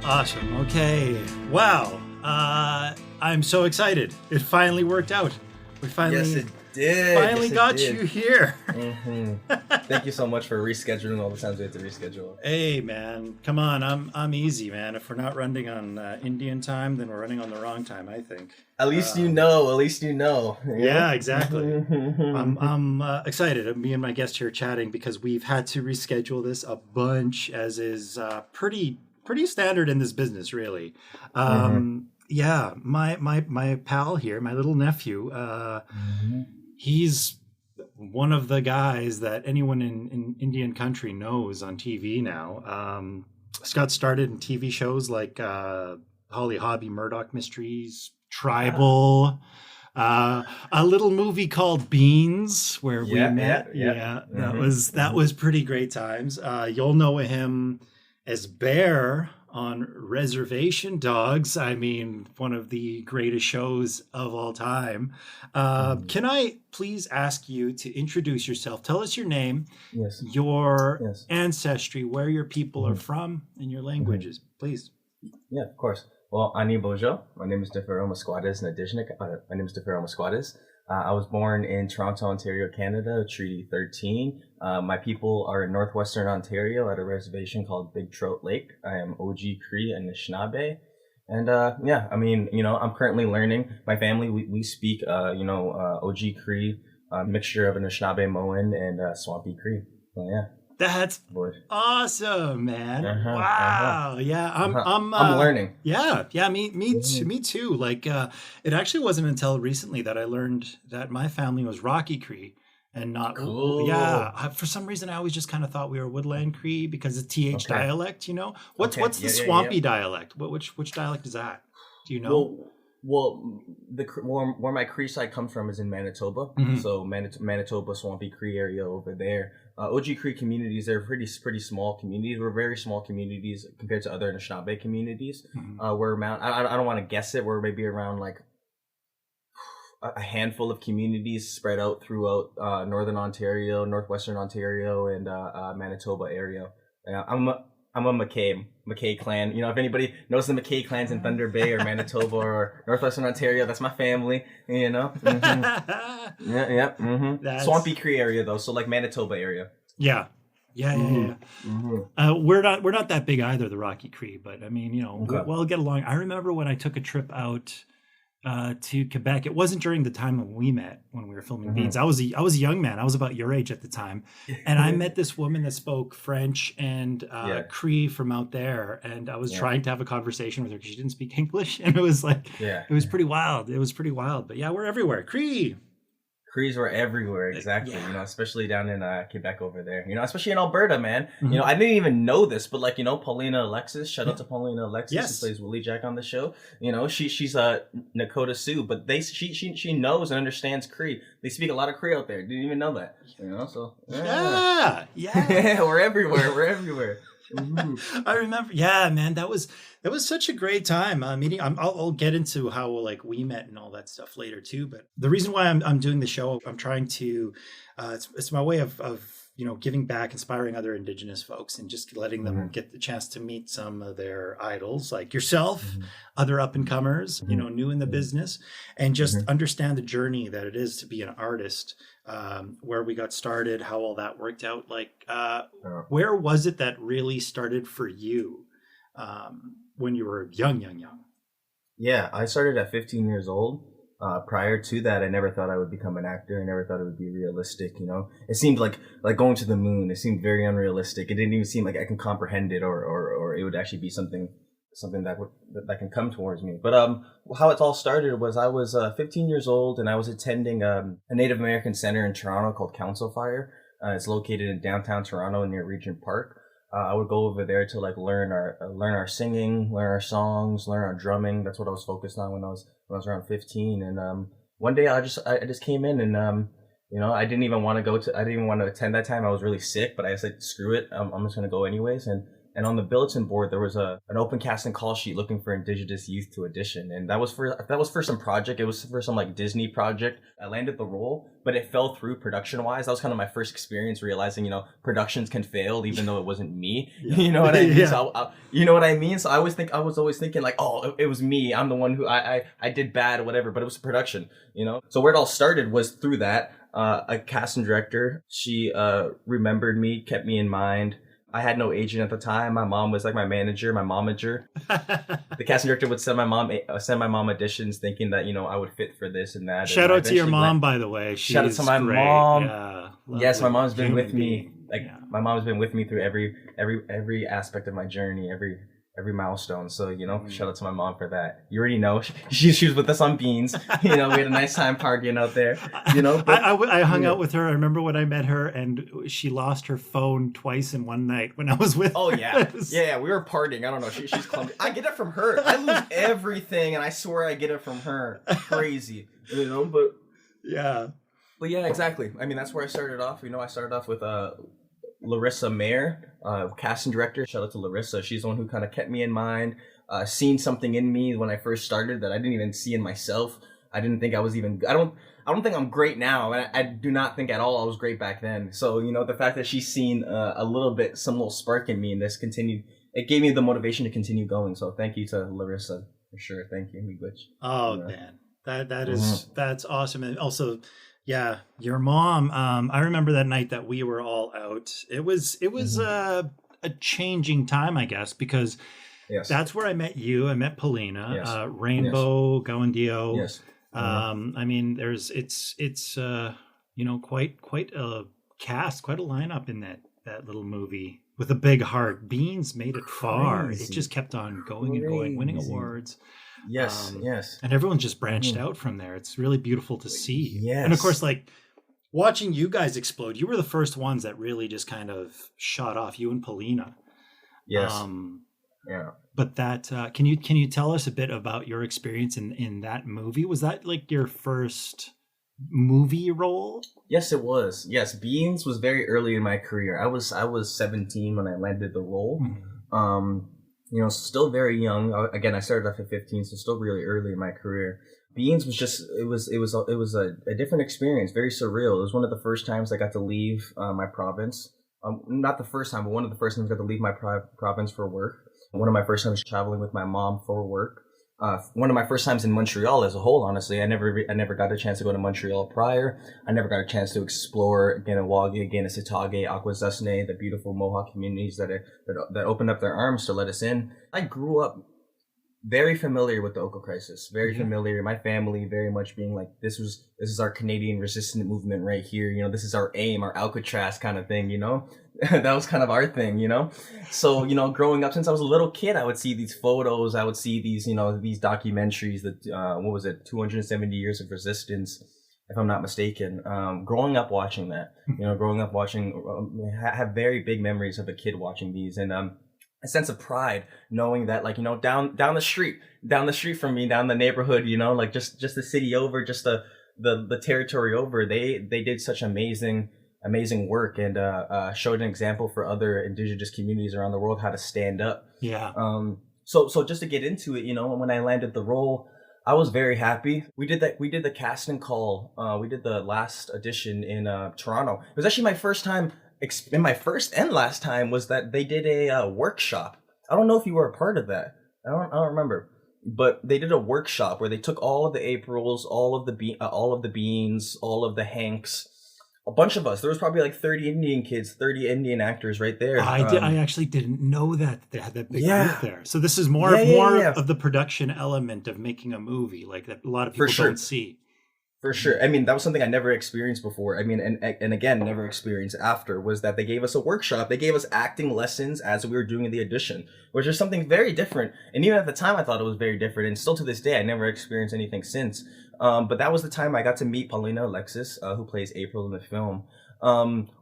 Awesome. Okay. Wow. I'm so excited. It finally worked out. We finally, Yes, it did. finally Yes, it got did. you here. Thank you so much for rescheduling all the times we had to reschedule. Hey, man. Come on. I'm easy, man. If we're not running on Indian time, then we're running on the wrong time, I think. At least you know. At least you know. Yeah, exactly. I'm excited. Me and my guest here chatting because we've had to reschedule this a bunch, as is pretty standard in this business, really. Yeah, my pal here, my little nephew, he's one of the guys that anyone in Indian country knows on TV now. Scott started in TV shows like Holly Hobby, Murdoch Mysteries, Tribal, a little movie called Beans where we met. That was pretty great times. You'll know him as Bear on Reservation Dogs. I mean, one of the greatest shows of all time. Can I please ask you to introduce yourself? Tell us your name, your ancestry, where your people are from, and your languages, please. Yeah, of course. Well, Ani Bojo. My name is Defero Musquades. In addition, my name is Defero Musquades. I was born in Toronto, Ontario, Canada, Treaty 13. My people are in northwestern Ontario at a reservation called Big Trout Lake. I am Oji-Cree-Anishinaabe. And I mean, I'm currently learning. My family, we speak, Oji-Cree, mixture of Anishinaabe-Moan and Swampy Cree. So yeah. That's awesome, man. Wow. Yeah, I'm learning. Yeah, me too. Like it actually wasn't until recently that I learned that my family was Rocky Cree and not for some reason I always just kind of thought we were Woodland Cree because it's TH dialect, What's the Swampy dialect? Which dialect is that? Do you know? Well, where my Cree side comes from is in Manitoba. So Manitoba, Swampy Cree area over there. Oji-Cree communities, they're pretty small communities. We're very small communities compared to other Anishinaabe communities. We're around, I don't want to guess it, we're maybe around like a handful of communities spread out throughout northern Ontario, northwestern Ontario, and Manitoba area. I'm a McKay clan. If anybody knows the McKay clans in Thunder Bay or Manitoba or northwestern Ontario, that's my family. Swampy Cree area though, so like Manitoba area. Yeah. We're not that big either, the Rocky Cree, but I mean, we'll get along. I remember when I took a trip out to Quebec. It wasn't during the time when we met, when we were filming Beans. I was a young man. I was about your age at the time, and I met this woman that spoke French and Cree from out there, and I was trying to have a conversation with her because she didn't speak English, and it was like it was pretty wild. It was pretty wild, but yeah, we're everywhere. Crees were everywhere, exactly. Especially down in Quebec over there. Especially in Alberta, man. I didn't even know this, but like Paulina Alexis. Shout out to Paulina Alexis, who plays Willie Jack on the show. She's a Nakota Sioux, but she knows and understands Cree. They speak a lot of Cree out there. Didn't even know that. So we're everywhere. We're everywhere. I remember, man, that was such a great time meeting. I'll get into how like we met and all that stuff later too. But the reason why I'm doing the show, I'm trying to, it's my way of giving back, inspiring other Indigenous folks, and just letting them get the chance to meet some of their idols, like yourself, other up and comers, new in the business, and just understand the journey that it is to be an artist. Where we got started, how all that worked out. Like, where was it that really started for you when you were young? Yeah, I started at 15 years old. Prior to that, I never thought I would become an actor. I never thought it would be realistic. It seemed like going to the moon. It seemed very unrealistic. It didn't even seem like I can comprehend it, or it would actually be something that can come towards me. But how it all started was I was 15 years old, and I was attending a Native American center in Toronto called Council Fire. It's located in downtown Toronto near Regent Park. I would go over there to like learn our singing, learn our songs, learn our drumming. That's what I was focused on when I was around 15. And one day I just came in, and I didn't even want to attend that time. I was really sick, but I said, screw it, I'm just gonna go anyways. And And on the bulletin board, there was an open casting call sheet looking for Indigenous youth to audition. And that was for some project. It was for some like Disney project. I landed the role, but it fell through production wise. That was kind of my first experience realizing, productions can fail even though it wasn't me. Yeah. You know what I mean? Yeah. So you know what I mean? So I was always thinking like, oh, it was me. I'm the one who I did bad or whatever, but it was production, So where it all started was through that. A casting director, she remembered me, kept me in mind. I had no agent at the time. My mom was like my manager, my momager. The casting director would send my mom auditions, thinking that I would fit for this and that. Shout out to your mom, by the way. Shout out to my mom. Yeah, yes, my mom's been with me. My mom's been with me through every aspect of my journey, every milestone. So, shout out to my mom for that. You already know. She was with us on Beans. We had a nice time partying out there. But, I hung out with her. I remember when I met her and she lost her phone twice in one night when I was with her. Oh, yeah. Yeah, we were partying. I don't know. She's clumsy. I get it from her. I lose everything and I swear I get it from her. Crazy. But... Yeah. But yeah, exactly. I mean, that's where I started off. I started off with Larissa Mayer, casting director. Shout out to Larissa. She's the one who kind of kept me in mind, seen something in me when I first started that I didn't even see in myself. I didn't think I was even. I don't think I'm great now, and I do not think at all I was great back then. So the fact that she's seen some little spark in me, and this continued. It gave me the motivation to continue going. So thank you to Larissa for sure. Thank you, Miigwech. Oh man, that's awesome, and also. Yeah, your mom. I remember that night that we were all out. It was a changing time, I guess, because that's where I met you. I met Paulina, Rainbow, Gawandio. Yes. I mean, it's quite a cast, quite a lineup in that little movie with a big heart. Beans made it far. It just kept on going and going, winning awards. Yes. And everyone's just branched out from there. It's really beautiful to see. Yes. And of course, like watching you guys explode, you were the first ones that really just kind of shot off, you and Paulina. Yes. Yeah. But that, can you tell us a bit about your experience in that movie? Was that like your first movie role? Yes, it was. Yes. Beans was very early in my career. I was 17 when I landed the role. Mm-hmm. Still very young. Again, I started off at 15, so still really early in my career. Beans was just, it was a different experience, very surreal. It was one of the first times I got to leave my province. Not the first time, but one of the first times I got to leave my province for work. One of my first times traveling with my mom for work. One of my first times in Montreal as a whole, honestly. I never got a chance to go to Montreal prior. I never got a chance to explore Ganawagi, Ganesitake, Akwesasne, the beautiful Mohawk communities that opened up their arms to let us in. I grew up very familiar with the Oka crisis, very familiar. My family very much being like, this is our Canadian resistance movement right here. This is our aim, our Alcatraz kind of thing, That was kind of our thing, So, growing up since I was a little kid, I would see these photos, I would see these, these documentaries that, 270 Years of Resistance, if I'm not mistaken. Growing up watching that, have very big memories of a kid watching these and, a sense of pride knowing that down the street from me, down the neighborhood, like just the city over, just the territory over, they did such amazing work and showed an example for other Indigenous communities around the world how to stand up. Yeah. So just to get into it, when I landed the role, I was very happy. We did the casting call. We did the last audition in Toronto. It was actually my first time. In my first and last time was that they did a workshop. I don't know if you were a part of that. I don't remember, but they did a workshop where they took all of the Aprils, all of the Beans, all of the Hanks, a bunch of us. There was probably like 30 Indian kids, 30 Indian actors right there. I actually didn't know that they had that big group there. So this is more of the production element of making a movie, like that a lot of people don't see. For sure. I mean, that was something I never experienced before. I mean, and again, never experienced after, was that they gave us a workshop. They gave us acting lessons as we were doing the audition, which is something very different. And even at the time, I thought it was very different. And still to this day, I never experienced anything since. But that was the time I got to meet Paulina Alexis, who plays April in the film.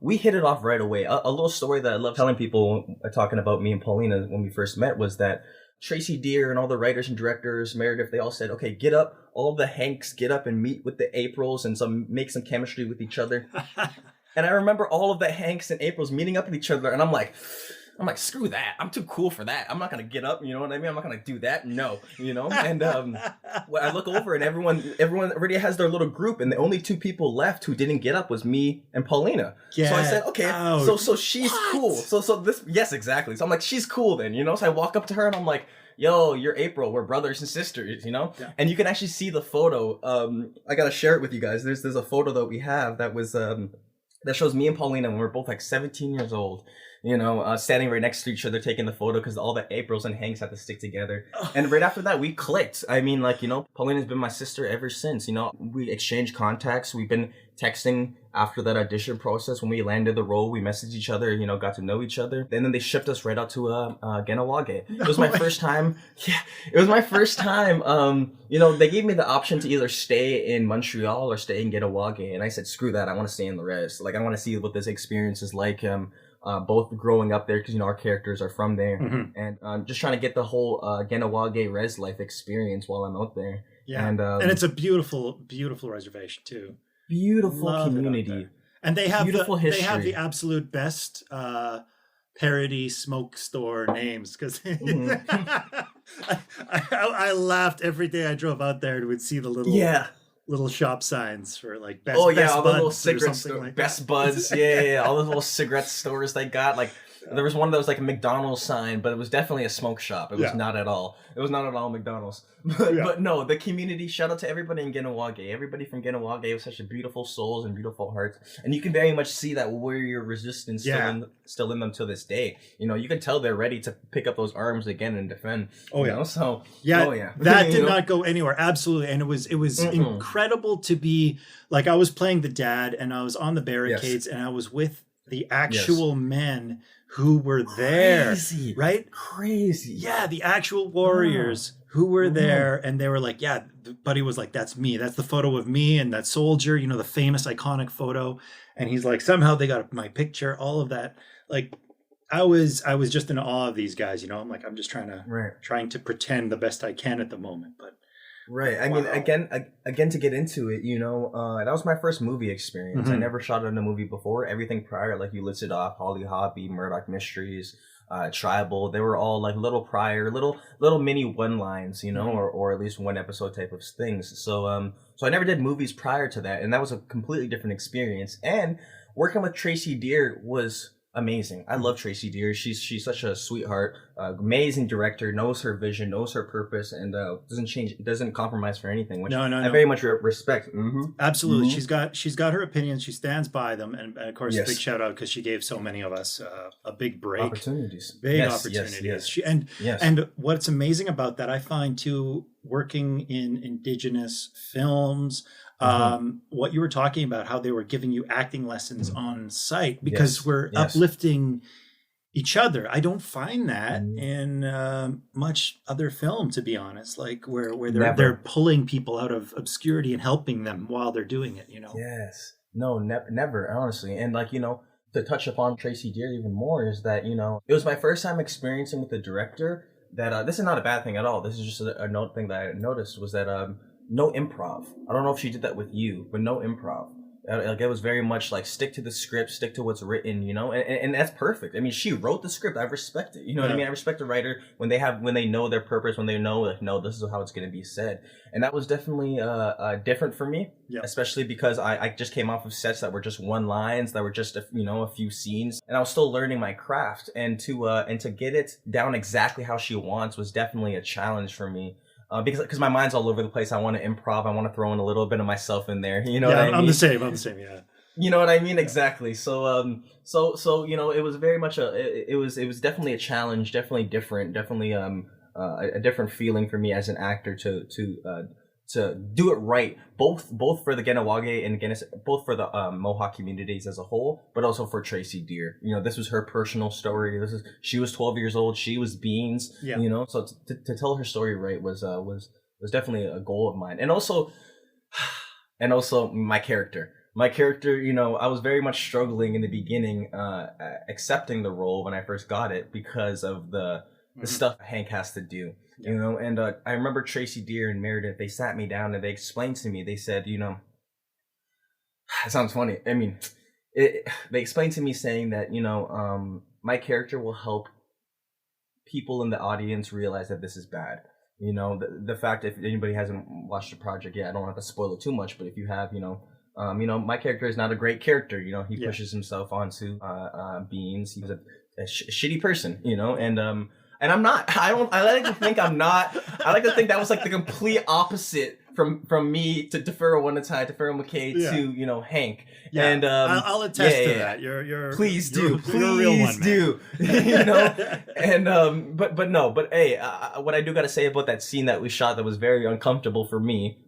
We hit it off right away. A little story that I love telling people talking about me and Paulina when we first met was that Tracy Deer and all the writers and directors, Meredith, they all said, okay, get up. All the Hanks get up and meet with the Aprils and make some chemistry with each other. And I remember all of the Hanks and Aprils meeting up with each other. And I'm like, I'm like, screw that. I'm too cool for that. I'm not gonna get up. You know what I mean? I'm not gonna do that. No, you know. And when I look over and everyone already has their little group, and the only two people left who didn't get up was me and Paulina. So I said, okay, so she's cool. So this, yes, exactly. So I'm like, she's cool then, you know. So I walk up to her and I'm like, yo, you're April. We're brothers and sisters, you know. Yeah. And you can actually see the photo. I gotta share it with you guys. There's a photo that we have that was that shows me and Paulina when we were both like 17 years old, you know, standing right next to each other taking the photo because all the Aprils and Hanks had to stick together. And right after that, we clicked. I mean, like, you know, Paulina's been my sister ever since, you know. We exchanged contacts. We've been texting after that audition process. When we landed the role, we messaged each other, you know, got to know each other. And then they shipped us right out to Ganawage. It was my first time. Yeah, it was my first time. You know, they gave me the option to either stay in Montreal or stay in Ganawage. And I said, screw that. I want to stay in the res. Like, I want to see what this experience is like. Both growing up there because, you know, our characters are from there. And just trying to get the whole Ganawage res life experience while I'm out there. Yeah. And it's a beautiful, beautiful reservation too. Beautiful community, and they have beautiful history. They have the absolute best parody smoke store names because I laughed every day I drove out there and would see the little shop signs for like best. All the Buds little cigarette stores, like Best Buds, yeah, all those little cigarette stores they got. Like there was one that was like a McDonald's sign, but it was definitely a smoke shop. It was not at all. It was not at all McDonald's. But no, the community, shout out to everybody in Ganawage. Everybody from Ganawage was such a beautiful souls and beautiful hearts. And you can very much see that warrior resistance still in them to this day. You know, you can tell they're ready to pick up those arms again and defend. You know? So that did not go anywhere. Absolutely. And it was incredible to be like, I was playing the dad and I was on the barricades and I was with the actual men who were there, right? Crazy. Yeah, the actual warriors who were there, and they were like, yeah, Buddy was like, that's me. That's the photo of me and that soldier, you know, the famous iconic photo. And he's like, somehow they got my picture, all of that. Like, I was just in awe of these guys, you know. I'm like, I'm just trying to pretend the best I can at the moment, but I mean, again, to get into it, you know, that was my first movie experience. I never shot in a movie before. Everything prior, like you listed off, Holly Hobby, Murdoch Mysteries, Tribal, they were all like little mini one lines, you know, or at least one episode type of things. So I never did movies prior to that, and that was a completely different experience. And working with Tracy Deer was amazing. I love Tracy Deer. She's such a sweetheart, amazing director, knows her vision, knows her purpose, and doesn't compromise for anything, which I very much respect. Absolutely. She's got her opinions, she stands by them, and of course big shout out because she gave so many of us a big break, opportunities. And what's amazing about that, I find too, working in Indigenous films, what you were talking about, how they were giving you acting lessons on site because we're uplifting each other. I don't find that in much other film, to be honest, like where they're pulling people out of obscurity and helping them while they're doing it, you know? Never, honestly. And like, you know, to touch upon Tracy Deer even more is that, you know, it was my first time experiencing with a director that this is not a bad thing at all. This is just a note thing that I noticed was that no improv. I don't know if she did that with you, but no improv. Like, it was very much like stick to the script, stick to what's written, you know, and that's perfect. I mean, she wrote the script. I respect it. You know what I mean? I respect a writer when they know their purpose, when they know, like, no, this is how it's going to be said. And that was definitely different for me, especially because I just came off of sets that were just one lines, that were just a few scenes, and I was still learning my craft. And to get it down exactly how she wants was definitely a challenge for me. Because my mind's all over the place. I want to improv. I want to throw in a little bit of myself in there. You know what I mean? I'm the same. Yeah. You know what I mean? Exactly. So you know, it was very much it was definitely a challenge. Definitely different. Definitely a different feeling for me as an actor to do it right, both for the Ganawage and both for the Mohawk communities as a whole, but also for Tracy Deer. You know, this was her personal story. She was 12 years old. She was Beans. You know, so to tell her story right was definitely a goal of mine. And also my character. You know, I was very much struggling in the beginning, accepting the role when I first got it because of the stuff Hank has to do. You know, and I remember Tracy Deer and Meredith, they sat me down and they explained to me, they said, you know, it sounds funny. I mean, they explained to me saying that, my character will help people in the audience realize that this is bad. The fact, if anybody hasn't watched the project yet, I don't have to spoil it too much, but if you have, my character is not a great character. He pushes himself onto beings. He's a shitty person, and I'm not. I like to think I'm not. I like to think that was like the complete opposite from me to Deferro Woon-A-Tai, Deferro McKay to Hank. Yeah, and I'll attest to that. You're please you're a real one, do. And but hey, what I do got to say about that scene that we shot that was very uncomfortable for me,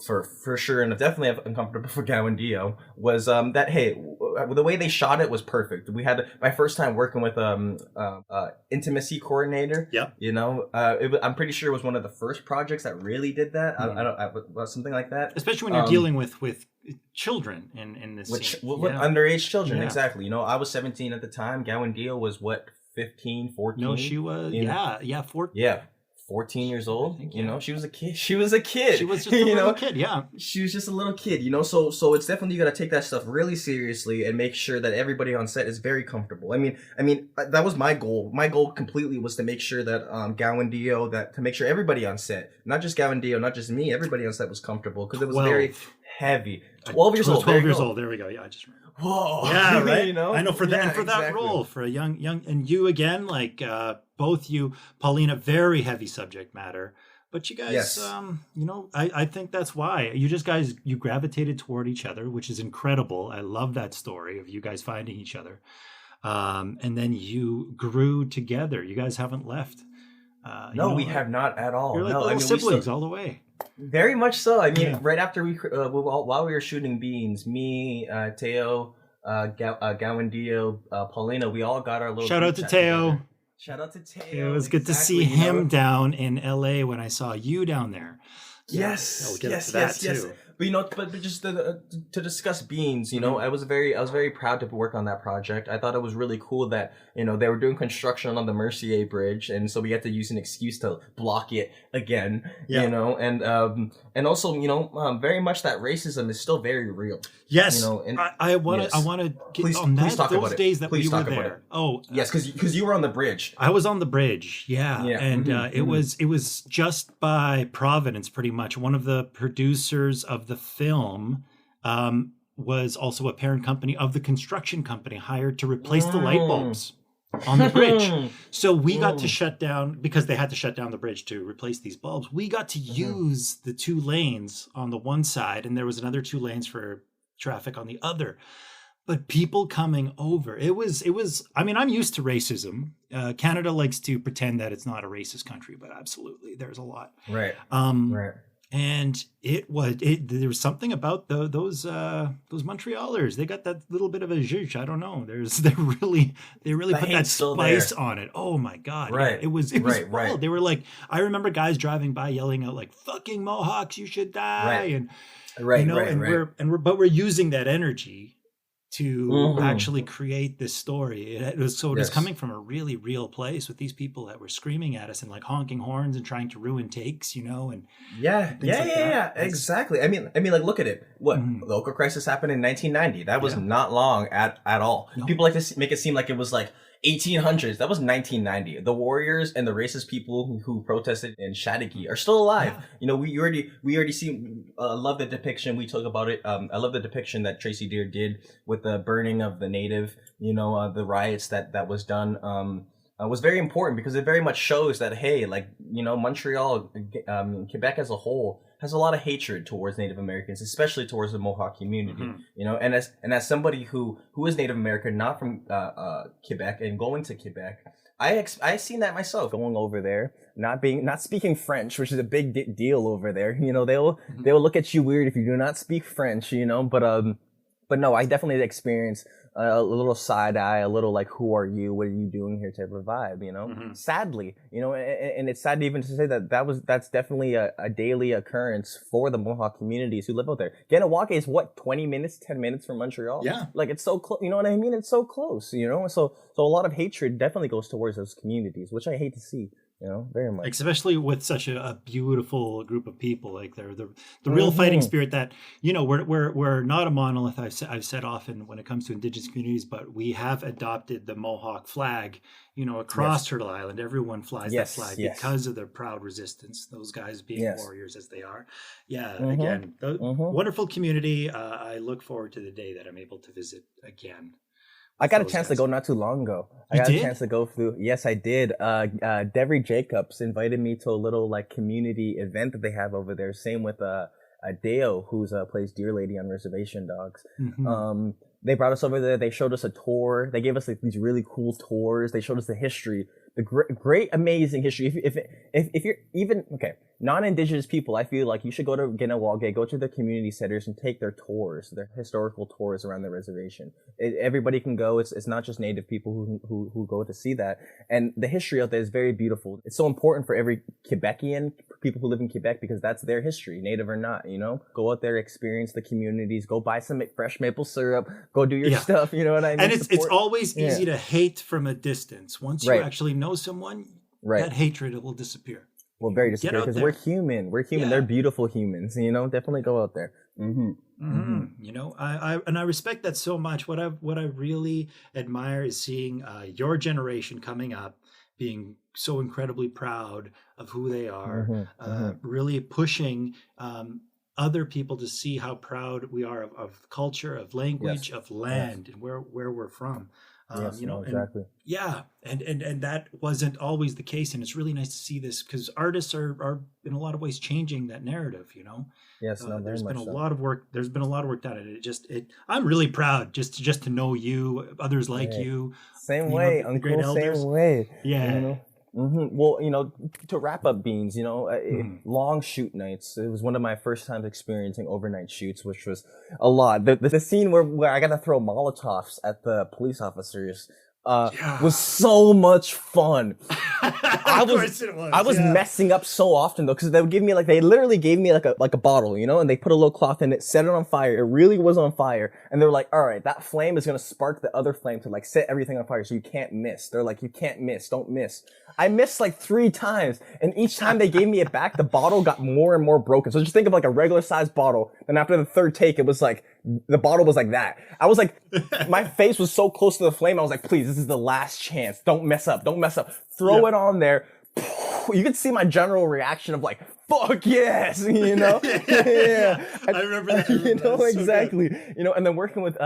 for sure, and definitely uncomfortable for Gow and Dio, was that hey, the way they shot it was perfect. We had my first time working with intimacy coordinator. Yep. I'm pretty sure it was one of the first projects that really did that. Something like that. Especially when you're dealing with children in this scene. Underage children, exactly. I was 17 at the time. Gow and Dio was what, 15, 14? No, she was 14. Yeah. 14 years old, she was a kid. She was just a little kid, yeah. She was just a little kid, so it's definitely, you got to take that stuff really seriously and make sure that everybody on set is very comfortable. I mean, that was my goal. My goal completely was to make sure that Gow and Dio, to make sure everybody on set, not just Gow and Dio, not just me, everybody on set was comfortable, because it was very heavy. 12 years old. 12 years old. There we go. Yeah, I just remember. Whoa. Yeah, right. I know for that, and for that exactly. role, for a young, and you again, like both you, Paulina, very heavy subject matter. But you guys, yes. I think that's why you gravitated toward each other, which is incredible. I love that story of you guys finding each other, and then you grew together. You guys haven't left. No, we have not at all. You're like little siblings all the way. Very much so. I mean, right after while we were shooting Beans, me, Teo, Gow and Dio, Paulina, we all got our little. Shout out to Teo. Shout out to Teo. It was good to see him down in LA when I saw you down there. Yes, we'll get into that too. But just to discuss Beans, I was very proud to work on that project. I thought it was really cool that they were doing construction on the Mercier Bridge, and so we had to use an excuse to block it again. And also very much that racism is still very real. Yes, I want to get on that. Please talk those about days that please we were talk about there. it. Oh, yes, because you were on the bridge. I was on the bridge. Yeah. And it was just by providence, pretty much. One of the producers of the film was also a parent company of the construction company hired to replace the light bulbs on the bridge. So we got to shut down, because they had to shut down the bridge to replace these bulbs. We got to use the 2 lanes on the one side, and there was another 2 lanes for traffic on the other. But people coming over, it was, I'm used to racism. Canada likes to pretend that it's not a racist country, but absolutely, there's a lot. Right. Right. And there was something about those Montrealers. They got that little bit of a zhuzh. I don't know. They really put that spice on it. Oh my God. Right. Yeah, it was wild. Right. They were like, I remember guys driving by yelling out like, "Fucking Mohawks, you should die." Right. And we're using that energy to actually create this story. It was coming from a really real place with these people that were screaming at us and like honking horns and trying to ruin takes, and exactly. I mean, like, look at it. What the Oka crisis happened in 1990. That was not long at all. No. People like to make it seem like it was like 1800s. That was 1990. The warriors and the racist people who protested in Chateauguay are still alive. Yeah. We already see. Love the depiction. We talk about it. I love the depiction that Tracy Deer did with the burning of the native. The riots that was done. Was very important, because it very much shows that, hey, like, Montreal, Quebec as a whole has a lot of hatred towards Native Americans, especially towards the Mohawk community. And as somebody who is Native American, not from Quebec, and going to Quebec, I seen that myself going over there, not speaking French, which is a big deal over there. They'll look at you weird if you do not speak French. But no, I definitely experienced a little side eye, a little like, who are you? What are you doing here type of vibe, Sadly, and it's sad even to say that's definitely a daily occurrence for the Mohawk communities who live out there. Ganawake is what, 20 minutes, 10 minutes from Montreal? Yeah. Like, it's so close, you know what I mean? It's so close, So a lot of hatred definitely goes towards those communities, which I hate to see. very much. Especially with such a beautiful group of people. Like they're the real fighting spirit that, we're not a monolith. I've said often when it comes to Indigenous communities, but we have adopted the Mohawk flag, across Turtle Island. Everyone flies that flag because of their proud resistance, those guys being warriors as they are. Again, wonderful community. I look forward to the day that I'm able to visit again. I got a chance to go not too long ago. I got a chance to go through. Yes, I did. Devery Jacobs invited me to a little community event that they have over there. Same with Deo, who's plays Deer Lady on Reservation Dogs. They brought us over there. They showed us a tour. They gave us these really cool tours. They showed us the history, the great, amazing history. If you're even non-Indigenous people, I feel like you should go to Ginawalge, go to the community centers and take their tours, their historical tours around the reservation. Everybody can go. It's not just Native people who go to see that. And the history out there is very beautiful. It's so important for every Quebecian, people who live in Quebec, because that's their history, Native or not. Go out there, experience the communities, go buy some fresh maple syrup, go do your stuff. You know what I mean? And it's always easy to hate from a distance. Once you actually know someone, that hatred will disappear. Well, very disappear because we're human. We're human. They're beautiful humans. Definitely go out there. I respect that so much. What I really admire is seeing your generation coming up being so incredibly proud of who they are, really pushing other people to see how proud we are of culture, of language, of land, and where we're from. Exactly. And that wasn't always the case, and it's really nice to see this because artists are in a lot of ways changing that narrative. There's been a lot of work. There's been a lot of work done, and I'm really proud just to know you, others like you. Same way, Uncle. Great elders. Same way. Yeah. Well, to wrap up Beans, long shoot nights. It was one of my first times experiencing overnight shoots, which was a lot. The scene where I got to throw Molotovs at the police officers was so much fun. I was messing up so often though, because they would give me they literally gave me like a bottle, and they put a little cloth in it, set it on fire. It really was on fire, and they're like, all right, that flame is gonna spark the other flame to set everything on fire, so you can't miss. They're like, you can't miss, don't miss. I missed 3 times, and each time they gave me it back, the bottle got more and more broken. So just think of a regular sized bottle, and after the third take, it was the bottle was like that. I was my face was so close to the flame. I was like, please, this is the last chance. Don't mess up. Throw it on there. You could see my general reaction of fuck yes, I remember that. Exactly. And then working with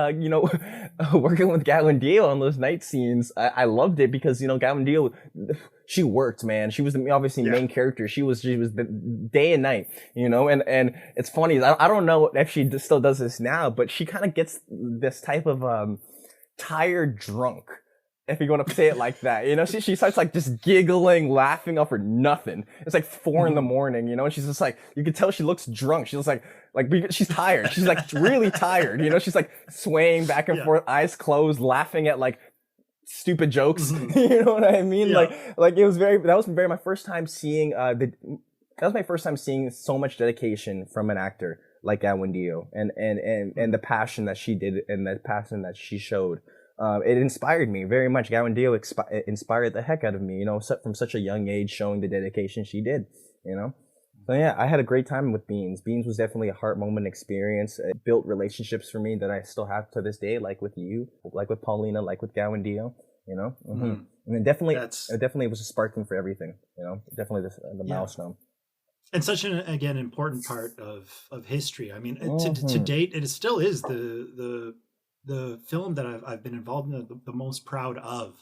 Galandio on those night scenes, I loved it because Galandio, she worked, man. She was obviously main character. She was the day and night, and it's funny. I don't know if she still does this now, but she kind of gets this type of tired drunk, if you want to say it like that. She starts just giggling, laughing off for nothing. It's 4 in the morning, and she's just you can tell she looks drunk. She's she's tired. She's really tired, she's swaying back and forth, eyes closed, laughing at stupid jokes. You know what I mean? It was my first time seeing that was my first time seeing so much dedication from an actor like Gawandio, and the passion that she did and the passion that she showed. It inspired me very much. Gawandio inspired the heck out of me, from such a young age, showing the dedication she did, So yeah, I had a great time with Beans. Beans was definitely a heart moment experience. It built relationships for me that I still have to this day, like with you, like with Paulina, like with Gawandio, And then it definitely was a sparking for everything, definitely the milestone. And such an, again, important part of history. I mean, to date, it still is the film that I've been involved in the most proud of.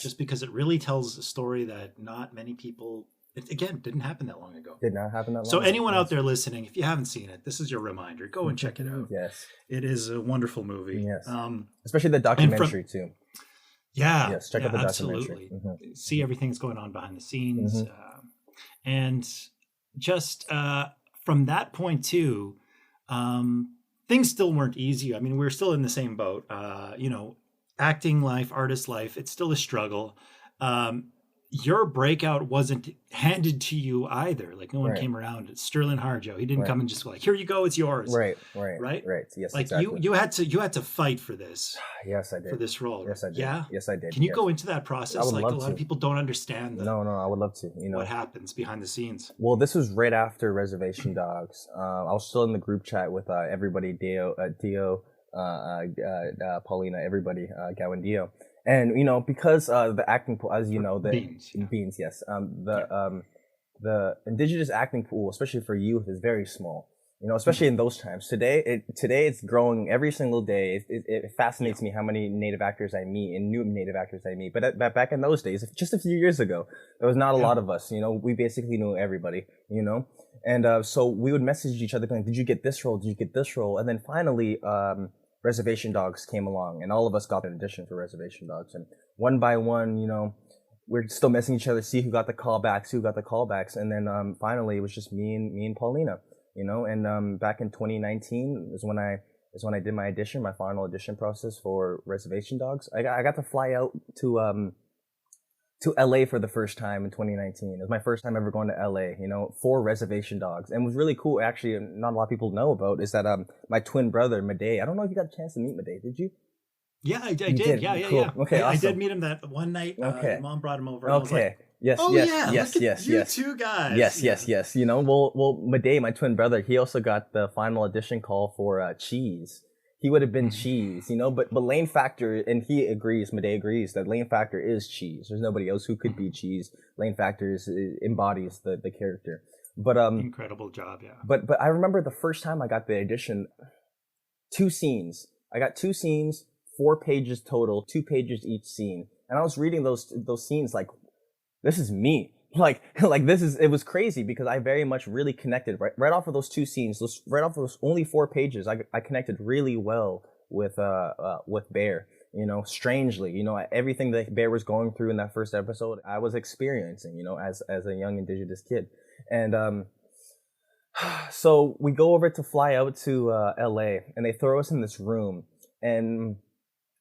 Just because it really tells a story that not many people, again, didn't happen that long ago. Did not happen that long ago. So anyone out there listening, if you haven't seen it, this is your reminder. Go and check it out. Yes. It is a wonderful movie. Yes. Especially the documentary too. Yeah. Yes, check out the documentary. Absolutely. See everything that's going on behind the scenes. And just from that point too, things still weren't easy. I mean, we're still in the same boat. Acting life, artist life, it's still a struggle. your breakout wasn't handed to you either. Like, no one Right. came around. Sterling Harjo, he didn't Right. come and just like, here you go, it's yours. Right. Yes, Like exactly. you had to fight for this. Yes, I did. For this role. Yes, I did. Yeah. Yes, I did. Can you yes. go into that process? I would Like love a lot to. of people don't understand No, I would love to. what happens behind the scenes. Well, this was right after Reservation Dogs. I was still in the group chat with everybody, Dio, Paulina, everybody, Gao and Dio. And, because the acting pool, as you know, the Beans, yes. The indigenous acting pool, especially for youth, is very small. Especially in those times. Today it's growing every single day. It fascinates me how many native actors I meet and new native actors I meet. But back in those days, just a few years ago, there was not a lot of us. We basically knew everybody. And so we would message each other going, "Did you get this role? Did you get this role?" And then finally, Reservation Dogs came along, and all of us got an audition for Reservation Dogs. And one by one, we're still messaging each other, see who got the callbacks, and then finally it was just me and Paulina. And back in 2019 is when I did my audition, my final audition process for Reservation Dogs. I got to fly out to LA for the first time in 2019. It was my first time ever going to LA, for Reservation Dogs. And it was really cool, actually, not a lot of people know about, is that my twin brother, Madej, I don't know if you got a chance to meet Madej, did you? Yeah, I did. Yeah. Okay, I awesome. did meet him that one night. Okay. Mom brought him over. Okay. Yes. You two guys. Yes. Well, Madej, my twin brother, he also got the final audition call for Cheese. He would have been Cheese, but Lane Factor, and Madej agrees that Lane Factor is Cheese. There's nobody else who could be Cheese. Lane Factor embodies the character. But incredible job, yeah. But I remember the first time I got the audition, 2 scenes. I got 2 scenes, 4 pages total, 2 pages each scene. And I was reading those scenes like, this is me. It was crazy because I very much really connected right off of those 2 scenes, right off of those only 4 pages. I connected really well with Bear, strangely, everything that Bear was going through in that first episode, I was experiencing, as a young indigenous kid. And, so we go over to fly out to, LA, and they throw us in this room. And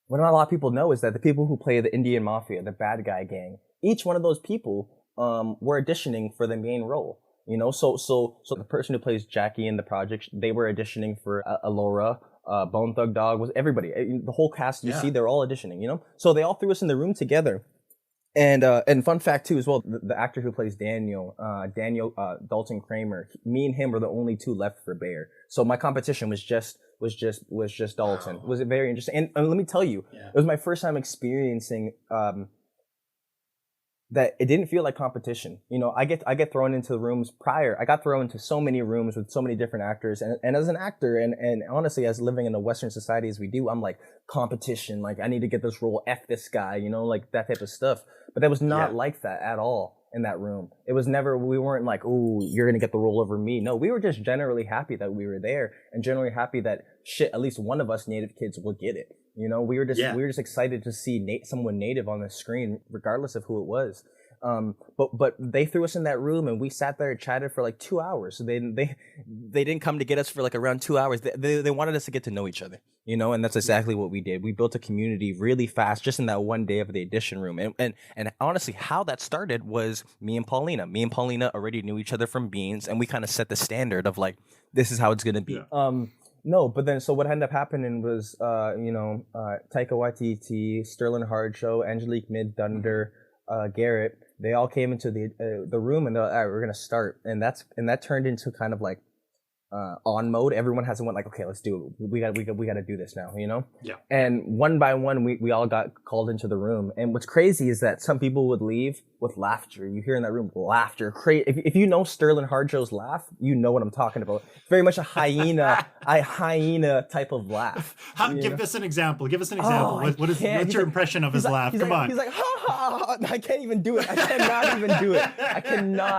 what not a lot of people know is that the people who play the Indian Mafia, the bad guy gang, each one of those people were auditioning for the main role. So the person who plays Jackie in the project, they were auditioning for Alora, Bone Thug Dog, was everybody. The whole cast you see, they're all auditioning. So they all threw us in the room together. And fun fact too as well, the actor who plays Daniel Dalton Kramer, me and him were the only 2 left for Bear. So my competition was just Dalton. Wow. Was it very interesting? And let me tell you, it was my first time experiencing that it didn't feel like competition. I get thrown into the rooms prior. I got thrown into so many rooms with so many different actors. And as an actor, and honestly, as living in a Western society as we do, I'm like, competition. Like, I need to get this role, F this guy, like that type of stuff. But that was not like that at all in that room. It was never, we weren't like, ooh, you're going to get the role over me. No, we were just generally happy that we were there and generally happy that at least one of us native kids will get it. We were just excited to see someone native on the screen, regardless of who it was. But they threw us in that room and we sat there and chatted for like 2 hours. So they didn't come to get us for like around 2 hours. They wanted us to get to know each other, and that's exactly what we did. We built a community really fast just in that one day of the audition room. And honestly, how that started was me and Paulina. Me and Paulina already knew each other from Beans, and we kind of set the standard of like, this is how it's going to be. Yeah. No, but then so what ended up happening was, Taika Waititi, Sterling Harjo, Angelique Mid-Thunder, Garrett, they all came into the room and they're like, all right, we're gonna start, and that turned into kind of like on mode. Everyone has went like, okay, let's do it. We got to do this now, Yeah. And one by one, we all got called into the room. And what's crazy is that some people would leave with laughter. You hear in that room laughter. If you know Sterling Harjo's laugh, you know what I'm talking about. Very much a hyena type of laugh. Give us an example. What's your impression of his laugh? Come on. He's like, ha ha. I can't even do it. I cannot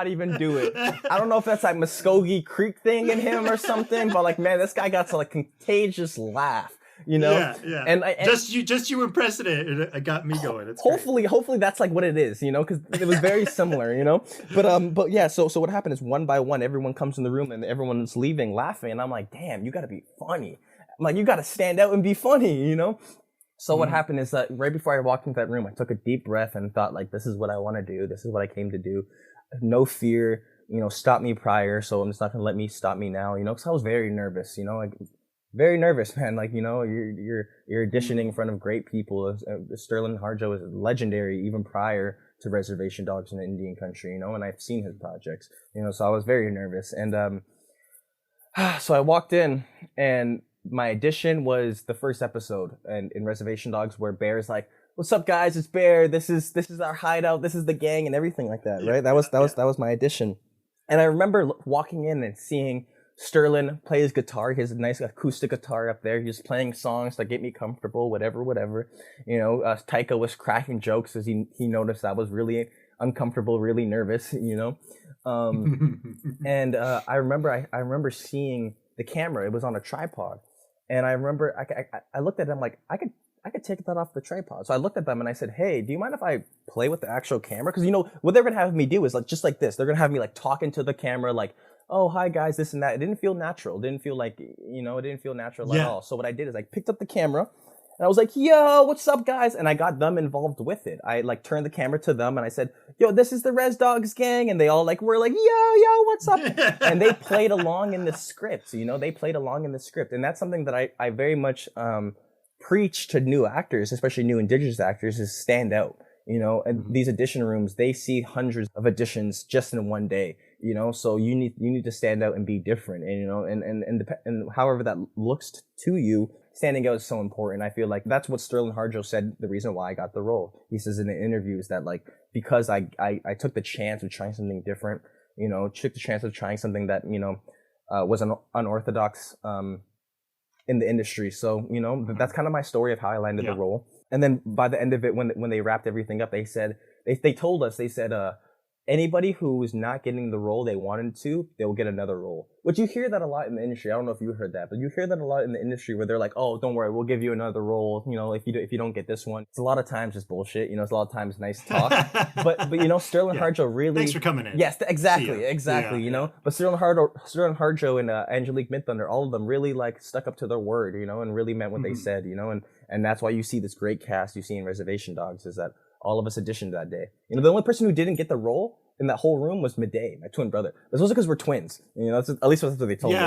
even do it. I don't know if that's like Muskogee Creek thing in him or something, but like, man, this guy got to like contagious laugh. Yeah. And just you impressing it got me going. It's hopefully that's like what it is, because it was very similar, But yeah, so what happened is one by one, everyone comes in the room and everyone's leaving laughing, and I'm like, damn, you got to be funny. I'm like, you got to stand out and be funny, So what happened is that right before I walked into that room, I took a deep breath and thought, like, this is what I want to do. This is what I came to do. No fear, stopped me prior, so it's not gonna let me stop me now, because I was very nervous, like very nervous, man. Like, you're auditioning in front of great people. Sterling Harjo is legendary even prior to Reservation Dogs in the Indian country, and I've seen his projects, so I was very nervous. And so I walked in, and my audition was the first episode and in Reservation Dogs, where Bear's like, "What's up, guys? It's Bear. This is our hideout. This is the gang," and everything like that, right? That was my audition. And I remember walking in and seeing Sterling play his guitar, his nice acoustic guitar up there. He was playing songs that get me comfortable, whatever. Taika was cracking jokes as he noticed I was really uncomfortable, really nervous, And I remember seeing the camera. It was on a tripod. And I remember I looked at them like, I could take that off the tripod. So I looked at them and I said, "Hey, do you mind if I play with the actual camera?" Because what they're gonna have me do is like just like this. They're gonna have me like talking to the camera, like, "Oh, hi guys, this and that." It didn't feel natural. It didn't feel like it didn't feel natural at all. So what I did is I picked up the camera and I was like, "Yo, what's up, guys?" And I got them involved with it. I like turned the camera to them and I said, "Yo, this is the Res Dogs gang," and they all like were like, "Yo, what's up?" And they played along in the script. They played along in the script, and that's something that I very much preach to new actors, especially new Indigenous actors, is stand out. And these audition rooms, they see hundreds of auditions just in one day. So you need to stand out and be different. And however that looks to you, standing out is so important. I feel like that's what Sterling Harjo said, the reason why I got the role. He says in the interviews that, like, because I took the chance of trying something different, took the chance of trying something that, was unorthodox in the industry. So, that's kind of my story of how I landed the role. And then by the end of it, when they wrapped everything up, they said, they told us, anybody who was not getting the role they wanted to, they'll get another role. Which you hear that a lot in the industry. I don't know if you heard that, but you hear that a lot in the industry where they're like, "Oh, don't worry, we'll give you another role. If you don't get this one." It's a lot of times just bullshit. It's a lot of times nice talk. but Sterling Harjo really. Thanks for coming in. Yes, exactly. But Sterling Harjo and Angelique Midthunder, all of them really like stuck up to their word, and really meant what they said, and that's why you see this great cast you see in Reservation Dogs, is that all of us auditioned that day. The only person who didn't get the role in that whole room was Midday, my twin brother. That's also because we're twins. At least that's what they told me.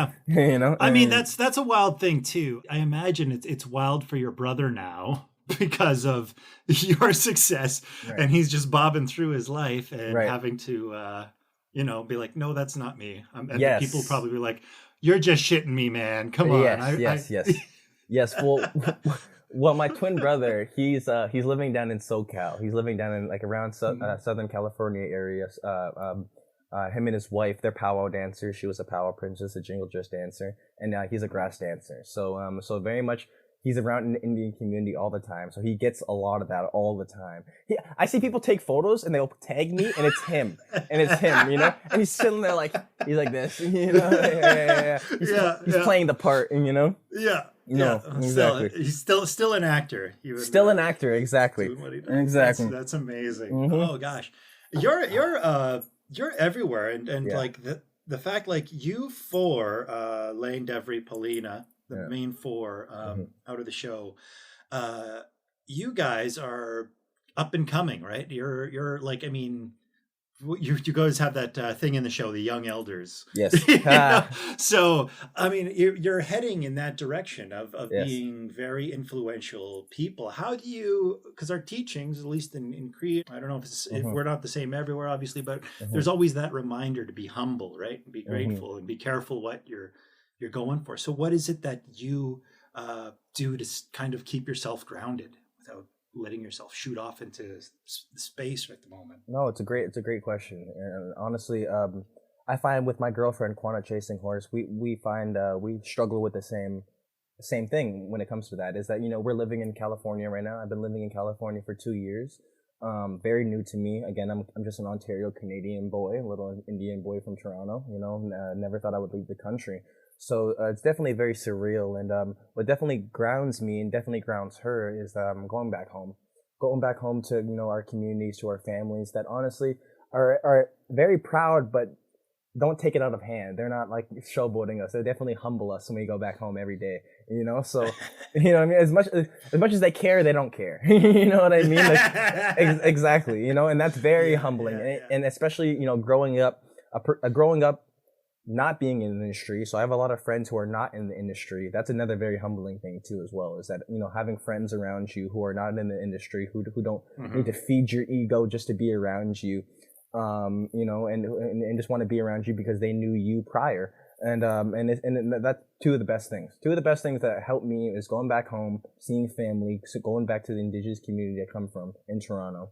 I mean, that's a wild thing too. I imagine it's wild for your brother now because of your success, and he's just bobbing through his life and having to, be like, "No, that's not me." And people probably be like, "You're just shitting me, man. Come on." Yes. Well, my twin brother, he's living down in SoCal. He's living down in like around Southern California area. Him and his wife, they're powwow dancers. She was a powwow princess, a jingle dress dancer, and he's a grass dancer. So very much he's around in the Indian community all the time. So he gets a lot of that all the time. I see people take photos and they'll tag me, and it's him, and he's sitting there like he's like this, He's playing the part, Exactly. He's still an actor. Still an actor, exactly. Exactly. That's amazing. Oh gosh, you're everywhere, and like the fact, like you four, Lane, Devry, Paulina, the main four out of the show, you guys are up and coming, right? You're like, I mean, you guys have that thing in the show, the young elders. Yes. So I mean, you're heading in that direction of being very influential people. How do you? Because our teachings, at least in Cree, I don't know if we're not the same everywhere, obviously, but there's always that reminder to be humble, right? And be grateful and be careful what you're going for. So what is it that you do to kind of keep yourself grounded without letting yourself shoot off into space at the moment? No, it's a great question. And honestly, I find with my girlfriend, Quana Chasing Horse, we find we struggle with the same thing when it comes to that, is that, we're living in California right now. I've been living in California for 2 years. Very new to me. Again, I'm just an Ontario Canadian boy, a little Indian boy from Toronto, never thought I would leave the country. So it's definitely very surreal, and what definitely grounds me and definitely grounds her is going back home to our communities, to our families that honestly are very proud, but don't take it out of hand. They're not like showboating us. They definitely humble us when we go back home every day. So what I mean. As much as they care, they don't care. You know what I mean? Like, exactly. And that's very humbling, and especially growing up, growing up not being in the industry. So I have a lot of friends who are not in the industry. That's another very humbling thing too, as well, is that, having friends around you who are not in the industry, who don't need to feed your ego just to be around you, and just want to be around you because they knew you prior. And that's two of the best things. Two of the best things that helped me is going back home, seeing family, going back to the indigenous community I come from in Toronto,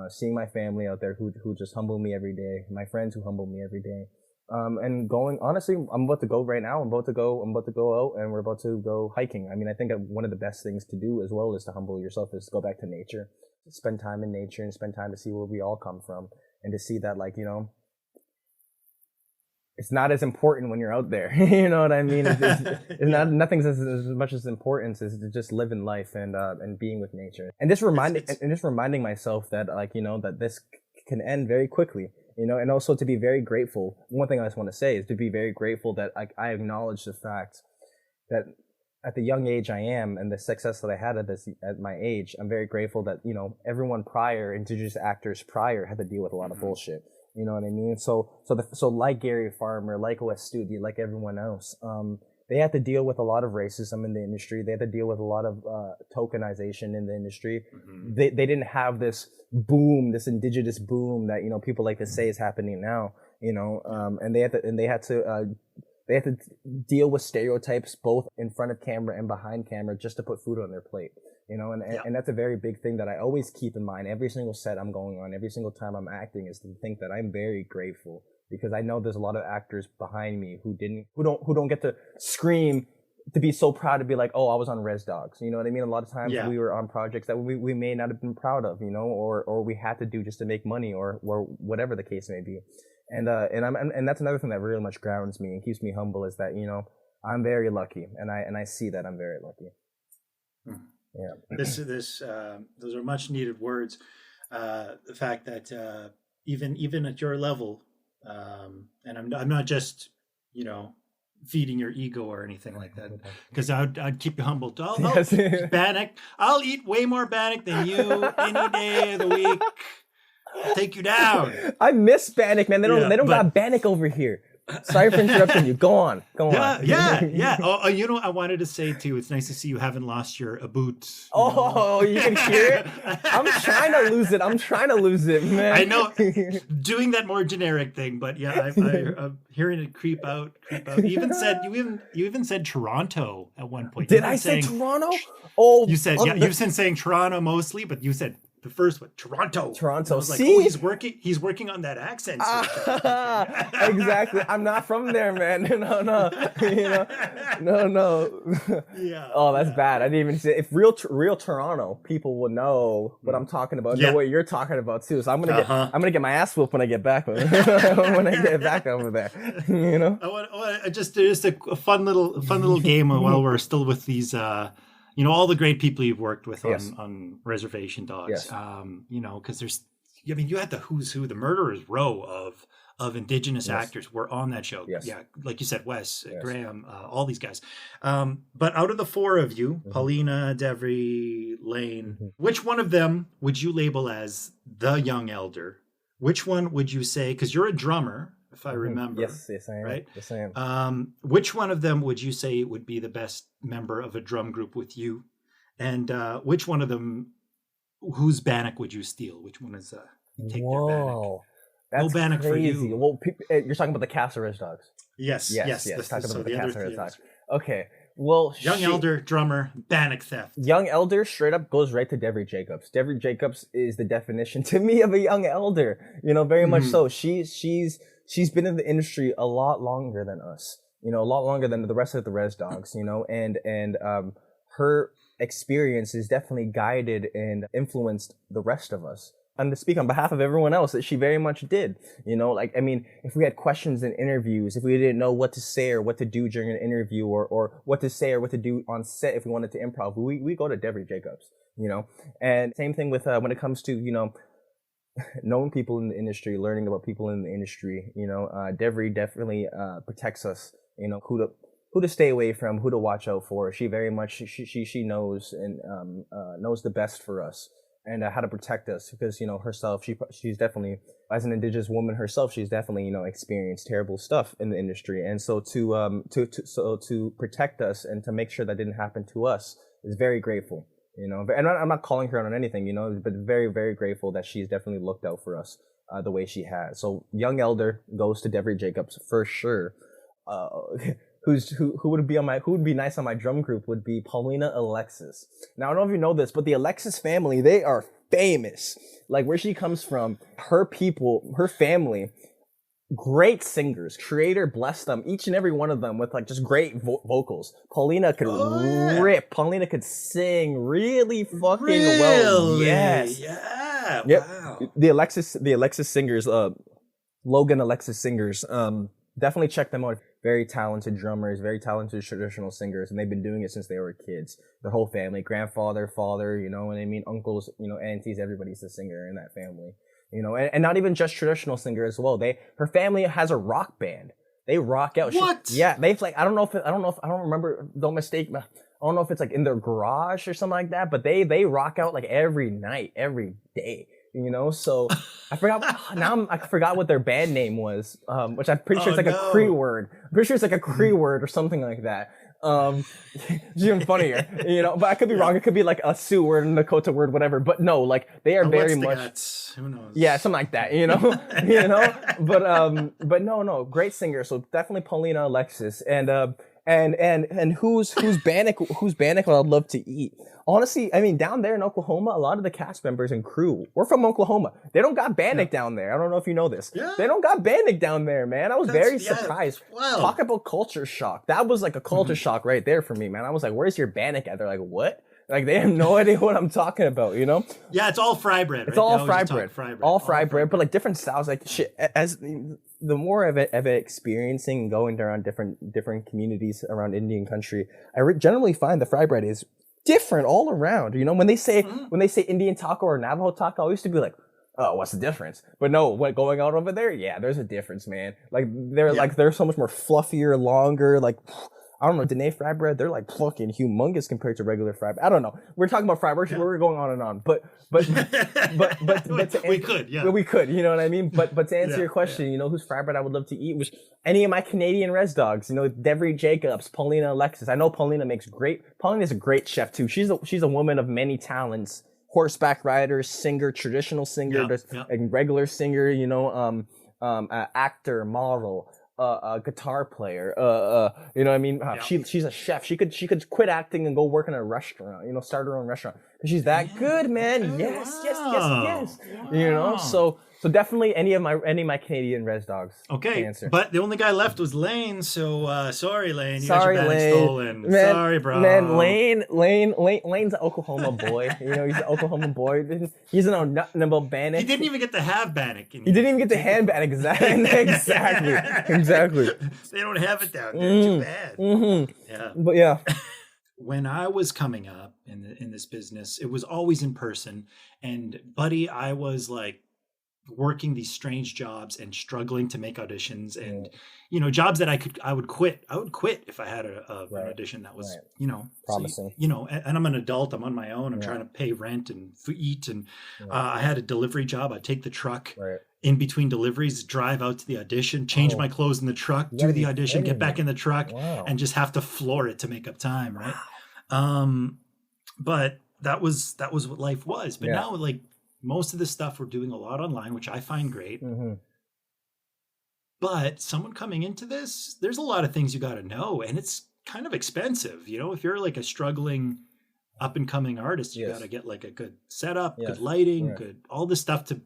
seeing my family out there who just humble me every day, my friends who humble me every day. And going, honestly, I'm about to go right now. I'm about to go out and we're about to go hiking. I mean, I think one of the best things to do as well is to humble yourself, is to go back to nature, spend time in nature and spend time to see where we all come from, and to see that, like, it's not as important when you're out there. You know what I mean? It's not, nothing's as much as importance as just living life and being with nature. And just reminding myself that, like, that this can end very quickly. And also to be very grateful. One thing I just want to say is to be very grateful that I acknowledge the fact that at the young age I am, and the success that I had at my age, I'm very grateful that, everyone prior, indigenous actors prior, had to deal with a lot of bullshit. You know what I mean? So like Gary Farmer, like Wes Studi, like everyone else, they had to deal with a lot of racism in the industry. They had to deal with a lot of tokenization in the industry. They didn't have this boom, this indigenous boom that people like to say is happening now. And they had to deal with stereotypes both in front of camera and behind camera just to put food on their plate. And that's a very big thing that I always keep in mind. Every single set I'm going on, every single time I'm acting, is to think that I'm very grateful, because I know there's a lot of actors behind me who don't get to scream, to be so proud to be like, oh, I was on Res Dogs. You know what I mean? A lot of times we were on projects that we may not have been proud of, or we had to do just to make money, or whatever the case may be. And that's another thing that really much grounds me and keeps me humble, is that, I'm very lucky, and I see that I'm very lucky. Yeah. Those are much needed words. The fact that even at your level, and I'm not just feeding your ego or anything like that, because I'd keep you humble. Bannock, I'll eat way more bannock than you any day of the week. I'll take you down. I miss bannock, man. They don't got bannock over here. Sorry for interrupting you. Go on. Yeah. Oh, I wanted to say too, it's nice to see you haven't lost your aboot. You can hear it? I'm trying to lose it, man. I know, doing that more generic thing, but yeah, I'm hearing it creep out. You even said Toronto at one point. Did I say Toronto? Oh, you said, you've been saying Toronto mostly, but you said the first one, Toronto. I was like, see? He's working on that accent. Exactly. I'm not from there, man. No. Yeah. Oh, that's bad. I didn't even say. If real Toronto people will know what I'm talking about, know what you're talking about too. So I'm gonna get my ass whooped when I get back. When I get back over there, I want just a fun little game while we're still with these. All the great people you've worked with on Reservation Dogs. Because there's, you had the who's who, the murderer's row of indigenous actors were on that show. Yes. Yeah, like you said, Wes, Graham, all these guys. But out of the four of you, Paulina, Devry, Lane, which one of them would you label as the young elder? Which one would you say, because you're a drummer, if I remember. Yes, I am. Right? Yes, I am. Which one of them would you say would be the best member of a drum group with you? And which one of them, whose bannock would you steal? Which one is you take their bannock? That's no bannock crazy. for you. Well, you're talking about the cast of Res Dogs. Yes. Talking about the cast of Res Dogs. Okay. Well, young elder, drummer, bannock theft. Young elder straight up goes right to Devry Jacobs. Devry Jacobs is the definition to me of a young elder. Very much so. She's been in the industry a lot longer than us. A lot longer than the rest of the Res Dogs. And her experience is definitely guided and influenced the rest of us. And to speak on behalf of everyone else, that she very much did. If we had questions in interviews, if we didn't know what to say or what to do during an interview, or what to say or what to do on set, if we wanted to improv, we go to Devry Jacobs. And same thing with when it comes to knowing people in the industry, learning about people in the industry. Devry definitely protects us. Who to stay away from, who to watch out for. She very much she knows and knows the best for us and how to protect us because herself she's definitely, as an indigenous woman herself, she's definitely experienced terrible stuff in the industry, and so to protect us and to make sure that didn't happen to us is very grateful. And I'm not calling her out on anything, but very, very grateful that she's definitely looked out for us the way she has. So young elder goes to Devery Jacobs for sure. Who would be nice on my drum group would be Paulina Alexis. Now I don't know if you know this, but the Alexis family, they are famous. Like where she comes from, her people, her family, great singers. Creator blessed them, each and every one of them, with like just great vocals. Paulina could rip. Paulina could sing really fucking well. Yes. Yeah. Yep. Wow. The Alexis singers, Logan Alexis singers, definitely check them out. Very talented drummers, very talented traditional singers, and they've been doing it since they were kids. Their whole family, grandfather, father, you know what I mean, uncles, aunties, everybody's a singer in that family. And not even just traditional singer as well. Her family has a rock band. They rock out. What? Yeah, they've like I don't remember. Don't mistake me. I don't know if it's like in their garage or something like that, but they rock out like every night, every day. So I forgot what their band name was, which I'm pretty sure it's like a Cree word. I'm pretty sure it's like a Cree word or something like that. It's even funnier, but I could be wrong. It could be like a Sioux word, a Nakota word, whatever. But no, like they are very much. Who knows? Yeah, something like that, But no, great singer. So definitely Paulina Alexis, and who's Bannock I'd love to eat. Honestly, I mean, down there in Oklahoma, a lot of the cast members and crew, we're from Oklahoma. They don't got Bannock down there. I don't know if you know this. Yeah. They don't got Bannock down there, man. I was very surprised. Wow. Talk about culture shock. That was like a culture shock right there for me, man. I was like, where's your Bannock at? They're like, what? Like, they have no idea what I'm talking about, Yeah, it's all fry bread, right? It's all fry bread. All fry bread, but like different styles. Like, shit, as the more of it experiencing and going around different communities around Indian country, I generally find the fry bread is different all around. When they say Indian taco or Navajo taco, I used to be like, oh, what's the difference? But no, what going out over there, yeah, there's a difference, man. Like they're so much more fluffier, longer, like I don't know, Dene fry bread, they're like fucking humongous compared to regular fry bread. I don't know. We're talking about fry bread, we're going on and on. But we could, you know what I mean? But to answer your question, whose fry bread I would love to eat was any of my Canadian res dogs, Devery Jacobs, Paulina Alexis. I know Paulina's a great chef too. She's a woman of many talents. Horseback rider, singer, traditional singer, and regular singer, actor, model, guitar player, you know what I mean? She's a chef. She could quit acting and go work in a restaurant, start her own restaurant. She's that good, man. Yes. Wow. So definitely any of my Canadian res dogs. Okay, but the only guy left was Lane. So sorry, Lane. You got your bag stolen. Man, sorry, bro. Man, Lane's an Oklahoma boy. He's an Oklahoma boy. He doesn't know nothing about Bannock. He didn't even get to have Bannock. He didn't even get to hand Bannock. Exactly. They don't have it down there. Too bad. Mm-hmm. Yeah. But yeah. When I was coming up in this business, it was always in person. And buddy, I was like working these strange jobs and struggling to make auditions and jobs that I would quit if I had an audition that was promising, and I'm an adult, I'm on my own, I'm trying to pay rent and eat, and I had a delivery job. I'd take the truck in between deliveries, drive out to the audition, change my clothes in the truck, do the audition, get back in the truck, and just have to floor it to make up time, right? But that was what life was. But now, like, most of the stuff we're doing a lot online, which I find great. Mm-hmm. But someone coming into this, there's a lot of things you got to know, and it's kind of expensive. If you're like a struggling up and coming artist, you got to get like a good setup, good lighting, good all this stuff to,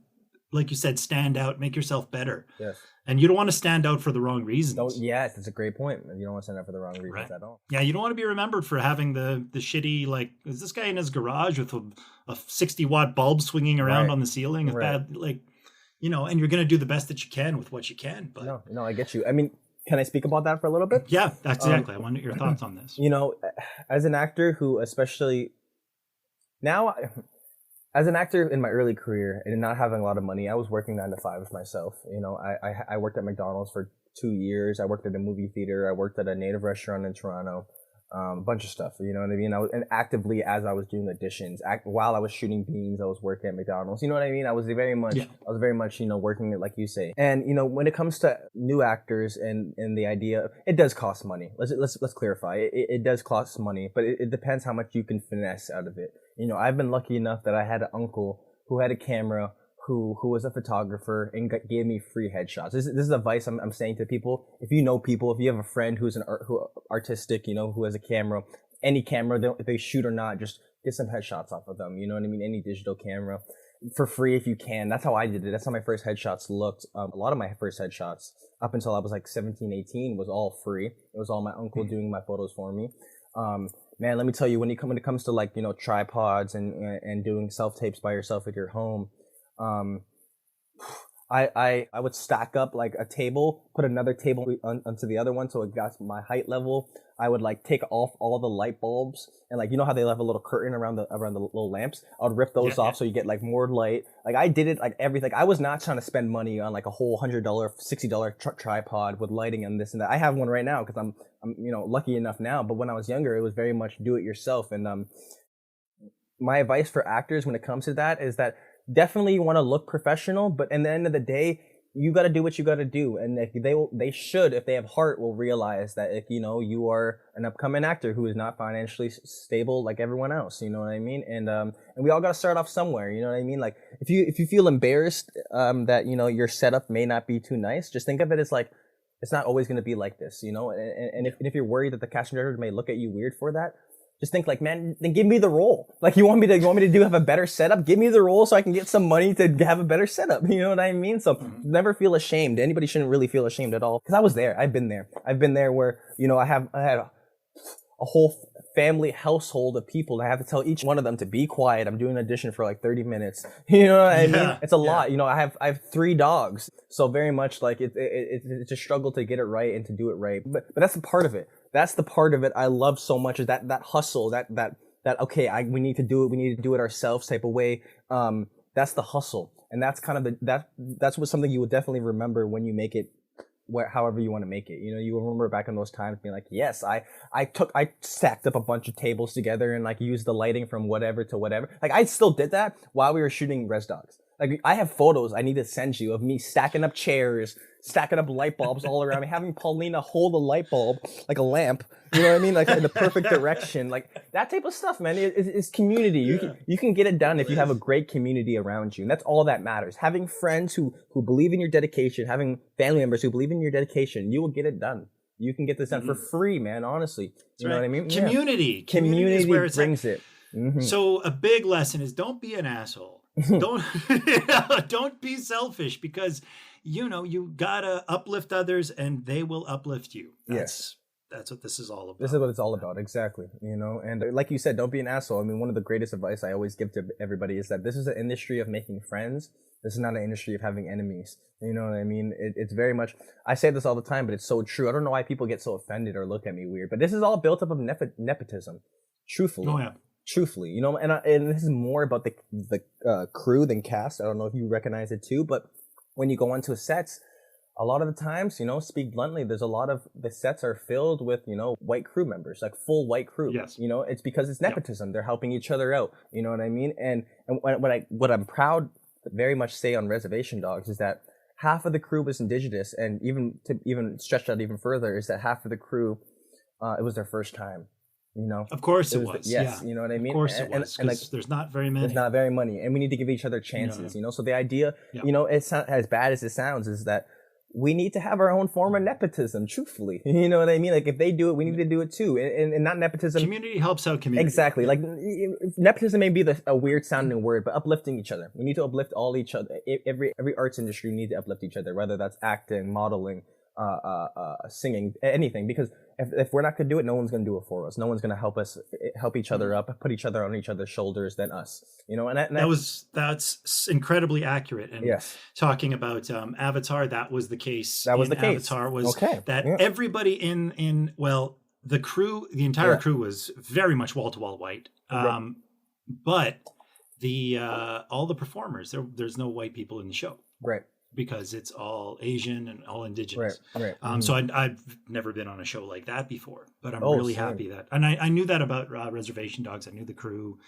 like you said, stand out, make yourself better. Yes. And you don't want to stand out for the wrong reasons. Yes, that's a great point. You don't want to stand out for the wrong reasons at all. Yeah, you don't want to be remembered for having the shitty, like, is this guy in his garage with a 60-watt bulb swinging around on the ceiling? Bad, like, and you're going to do the best that you can with what you can. But No, I get you. I mean, can I speak about that for a little bit? Yeah, that's exactly. I want your thoughts on this. As an actor who, especially now, As an actor in my early career and not having a lot of money, I was working 9 to 5 myself. You know, I worked at McDonald's for 2 years. I worked at a movie theater. I worked at a native restaurant in Toronto. A bunch of stuff, you know what I mean? And actively, as I was doing auditions, while I was shooting beans, I was working at McDonald's. You know what I mean? I was very much, you know, working it like you say. And you know, when it comes to new actors and the idea, it does cost money. Let's clarify. It does cost money, but it depends how much you can finesse out of it. You know, I've been lucky enough that I had an uncle who had a camera, who was a photographer and gave me free headshots. This is advice I'm saying to people. If you know people, if you have a friend who's artistic, you know, who has a camera, any camera, if they shoot or not, just get some headshots off of them. You know what I mean? Any digital camera for free if you can. That's how I did it. That's how my first headshots looked. A lot of my first headshots up until I was like 17, 18 was all free. It was all my uncle doing my photos for me. Man, let me tell you, when it comes to like, you know, tripods and doing self-tapes by yourself at your home, I would stack up like a table, put another table onto the other one so it got my height level. I would like take off all the light bulbs and like, you know how they have a little curtain around the little lamps? I would rip those off so you get like more light. Like I did it like everything. I was not trying to spend money on like a whole $100, $60 tripod with lighting and this and that. I have one right now because I'm you know, lucky enough now. But when I was younger, it was very much do it yourself. And my advice for actors when it comes to that is that definitely you want to look professional, but at the end of the day, you got to do what you got to do. And if they should, if they have heart, will realize that if, you know, you are an upcoming actor who is not financially stable like everyone else, you know what I mean? And we all got to start off somewhere, you know what I mean? Like if you feel embarrassed, that, you know, your setup may not be too nice, just think of it as like, it's not always going to be like this, you know? And if you're worried that the casting director may look at you weird for that, just think like, man, then give me the role. Like you want me to have a better setup? Give me the role so I can get some money to have a better setup. You know what I mean? So never feel ashamed. Anybody shouldn't really feel ashamed at all. Cause I was there. I've been there where, you know, I had a whole family household of people. I have to tell each one of them to be quiet. I'm doing an audition for like 30 minutes. You know what I mean? It's a lot. You know, I have 3 dogs. So very much like it's a struggle to get it right and to do it right. But that's the part of it. That's the part of it I love so much is that hustle, that okay, we need to do it. We need to do it ourselves type of way. That's the hustle. And that's kind of that's what something you would definitely remember when you make it, however you want to make it. You know, you remember back in those times being like, yes, I stacked up a bunch of tables together and like used the lighting from whatever to whatever. Like I still did that while we were shooting Res Dogs. Like I have photos I need to send you of me stacking up chairs, stacking up light bulbs all around me, having Paulina hold a light bulb like a lamp. You know what I mean? Like in the perfect direction. Like that type of stuff, man. It's community. You can get it done if you have a great community around you. And that's all that matters. Having friends who believe in your dedication, having family members who believe in your dedication, you will get it done. You can get this done for free, man. Honestly. You know what I mean? Community. Yeah. Community is where it brings it. Mm-hmm. So a big lesson is don't be an asshole. Don't be selfish because you know you gotta uplift others and they will uplift you. That's what this is all about. This is what it's all about, exactly. You know, and like you said, don't be an asshole. I mean, one of the greatest advice I always give to everybody is that this is an industry of making friends. This is not an industry of having enemies. You know what I mean? It's very much. I say this all the time, but it's so true. I don't know why people get so offended or look at me weird, but this is all built up of nepotism. Truthfully. Oh yeah. Truthfully, you know, and this is more about the crew than cast. I don't know if you recognize it too, but when you go onto sets, a lot of the times, you know, speak bluntly, there's a lot of the sets are filled with, you know, white crew members, like full white crew. Yes. You know, it's because it's nepotism. Yep. They're helping each other out. You know what I mean? And what I'm proud to very much say on Reservation Dogs is that half of the crew was indigenous, and even stretched out even further is that half of the crew, it was their first time. You know, of course it was. Yes, yeah. You know what I mean. Of course it was. And like, there's not very many. There's not very many, and we need to give each other chances. You know, so the idea, you know, it's not as bad as it sounds, is that we need to have our own form of nepotism. Truthfully, you know what I mean. Like if they do it, we need to do it too, and not nepotism. Community helps out community. Exactly. Yeah. Like nepotism may be a weird sounding word, but uplifting each other. We need to uplift all each other. Every arts industry need to uplift each other, whether that's acting, modeling, singing, anything, because if we're not going to do it, no one's going to do it for us. No one's going to help each other up, put each other on each other's shoulders than us, you know. And that's incredibly accurate. And talking about Avatar, that was the case. That was the case. Avatar was that everybody in the crew, the entire crew was very much wall to wall white. But the all the performers, there's no white people in the show. Right. Because it's all Asian and all indigenous. Right. So I've never been on a show like that before, but I'm really same. happy that, and I knew that about Reservation Dogs. I knew the crew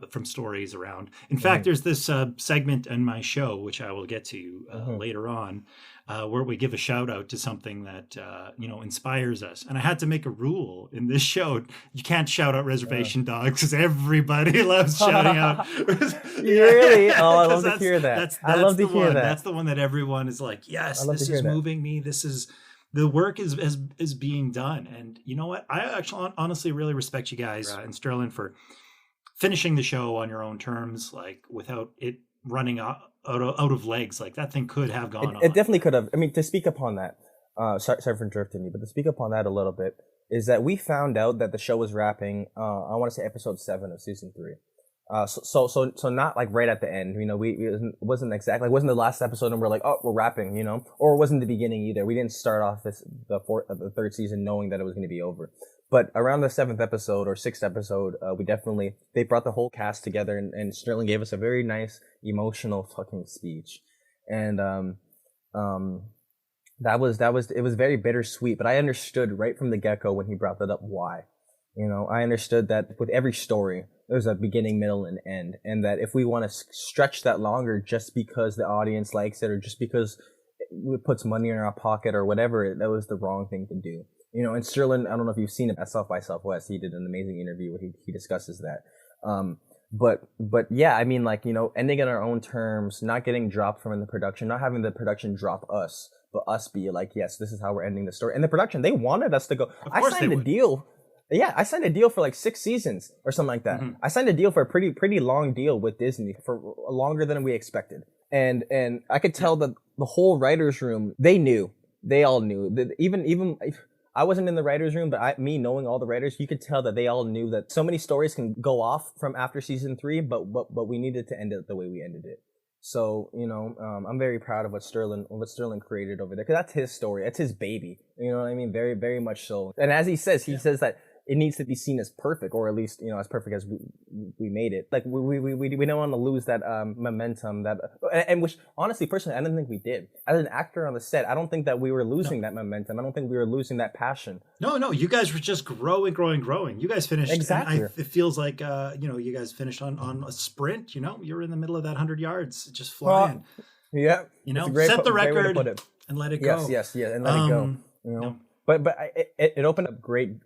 from stories around. In fact, there's this segment in my show, which I will get to later on, where we give a shout out to something that, inspires us. And I had to make a rule in this show. You can't shout out Reservation Dogs because everybody loves shouting out. Really? Oh, I love to hear that. I love to hear that. That's the one that everyone is like, yes, this is moving me. This is, the work is being done. And you know what? I actually honestly really respect you guys and Sterling for finishing the show on your own terms, like without it running out of legs. Like that thing could have gone on. It definitely could have. I mean, to speak upon that, sorry for interrupting you, but to speak upon that a little bit, is that we found out that the show was wrapping, I want to say episode 7 of season 3. So not like right at the end, it wasn't exactly, it wasn't the last episode and we're like, oh, we're wrapping, or it wasn't the beginning either. We didn't start off the third season knowing that it was going to be over. But around the 7th episode or 6th episode, they brought the whole cast together and Sterling gave us a very nice emotional fucking speech. And, it was very bittersweet, but I understood right from the get-go when he brought that up why. I understood that with every story, there's a beginning, middle, and end. And that if we want to stretch that longer just because the audience likes it or just because it puts money in our pocket or whatever, that was the wrong thing to do. And Sterling, I don't know if you've seen it at South by Southwest. He did an amazing interview where he discusses that. But yeah, I mean, like, ending on our own terms, not getting dropped from the production, not having the production drop us, but us be like, yes, this is how we're ending the story. And the production, they wanted us to go. I signed a deal. Yeah, I signed a deal for like 6 seasons or something like that. I signed a deal for a pretty long deal with Disney for longer than we expected. And I could tell that the whole writers' room, they all knew that even I wasn't in the writers' room, but me knowing all the writers, you could tell that they all knew that so many stories can go off from after season 3, but we needed to end it the way we ended it. So, I'm very proud of what Sterling created over there, because that's his story. That's his baby. You know what I mean? Very, very much so. And as he says that it needs to be seen as perfect, or at least, as perfect as we made it. Like we don't want to lose that momentum, and which honestly, personally, I don't think we did. As an actor on the set, I don't think that we were losing that momentum. I don't think we were losing that passion. No, you guys were just growing. You guys finished exactly. It feels like you guys finished on a sprint. You're in the middle of that 100 yards, just flying. Yeah, set the record and let it go. Yes, and let it go. But it opened up great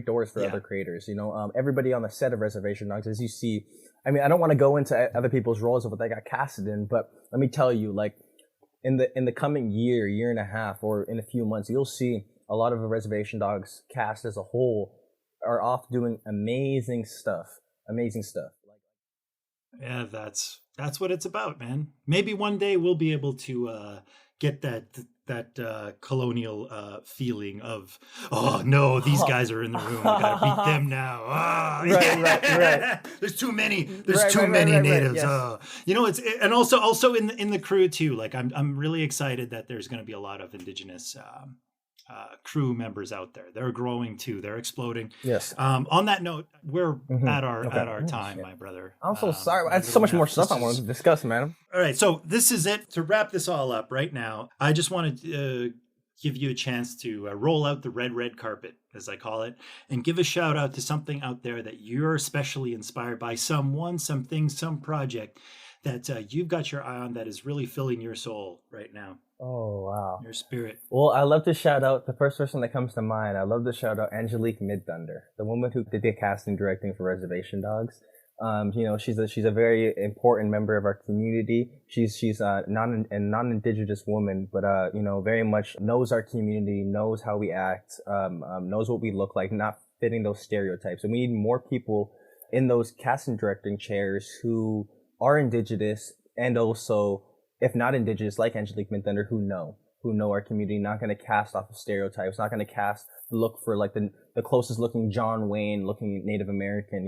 doors for other creators. Everybody on the set of Reservation Dogs, as you see. I mean, I don't want to go into other people's roles of what they got casted in, but let me tell you, like in the coming year and a half, or in a few months, you'll see a lot of the Reservation Dogs cast as a whole are off doing amazing stuff. Yeah, that's what it's about, man. Maybe one day we'll be able to get that colonial feeling of, oh no, these guys are in the room, we gotta beat them now. Right. There's too many natives. Yes. And also in the crew too. Like I'm really excited that there's going to be a lot of indigenous crew members out there. They're growing too. They're exploding. Yes. On that note, we're at our time, my brother. I'm so sorry. I have so much more stuff I want to discuss, man. All right, so this is it. To wrap this all up right now, I just wanted to give you a chance to roll out the red carpet, as I call it, and give a shout out to something out there that you're especially inspired by, someone, something, some project that you've got your eye on that is really filling your soul right now. Oh, wow. Your spirit. Well, I love to shout out the first person that comes to mind. I love to shout out Angelique Midthunder, the woman who did the casting directing for Reservation Dogs. She's a very important member of our community. She's a non-indigenous woman, but very much knows our community, knows how we act, knows what we look like, not fitting those stereotypes. And we need more people in those casting directing chairs who are indigenous, and also, if not indigenous, like Angelique Midthunder, who know our community, not going to cast off of stereotypes, not going to look for like the closest looking John Wayne looking Native American,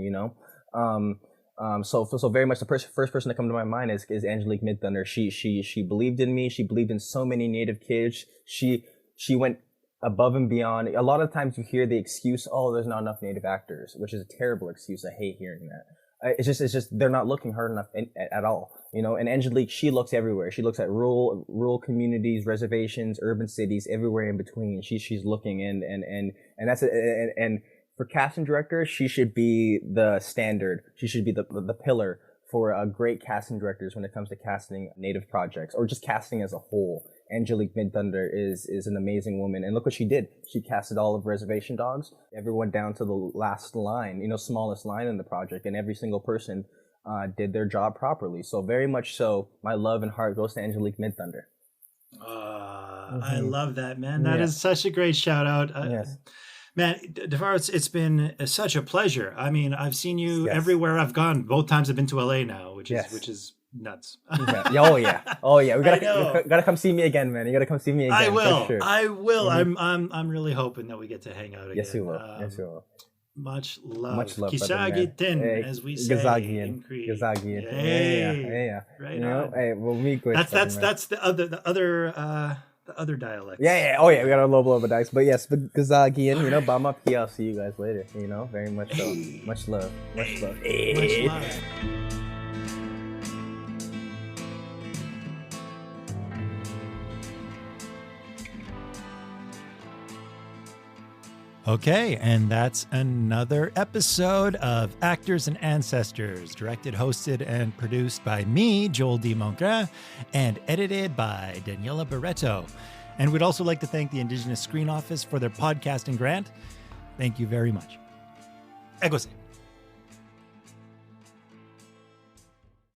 So very much the first person to come to my mind is Angelique Midthunder. She believed in me. She believed in so many Native kids. She went above and beyond. A lot of times you hear the excuse, oh, there's not enough Native actors, which is a terrible excuse. I hate hearing that. it's just they're not looking hard enough at all, you know. And Angelique, she looks everywhere. She looks at rural communities, reservations, urban cities, everywhere in between. She's looking, and that's it. And for casting directors, she should be the standard. She should be the pillar for great casting directors when it comes to casting native projects or just casting as a whole. Angelique Midthunder is an amazing woman, and look what she did. She casted all of Reservation Dogs, everyone down to the last line, you know, smallest line in the project, and every single person did their job properly. So very much so, my love and heart goes to Angelique Midthunder. I love that, man. That is such a great shout out. Yes. Man, DeVar, it's been such a pleasure. I mean, I've seen you everywhere I've gone. Both times I've been to LA now, which is nuts. Oh yeah. We gotta come see me again, man. You gotta come see me again. I will. Sure. I will. I'm really hoping that we get to hang out again. Yes, we will. Yes, we will. Much love. Much love, Kisagiten, as we say in Cree. Gazagian. Yeah. Right you know, on. hey, we'll meet. That's the other dialects. Yeah. Oh yeah, we got a little bit of dice, but yes, Gazagian. You know, Bam up here. I'll see you guys later. You know, very much so. Much love. Much love. Much love. Okay, and that's another episode of Actors and Ancestors, directed, hosted, and produced by me, Joel D. Moncra, and edited by Daniela Barreto. And we'd also like to thank the Indigenous Screen Office for their podcasting grant. Thank you very much. Egose.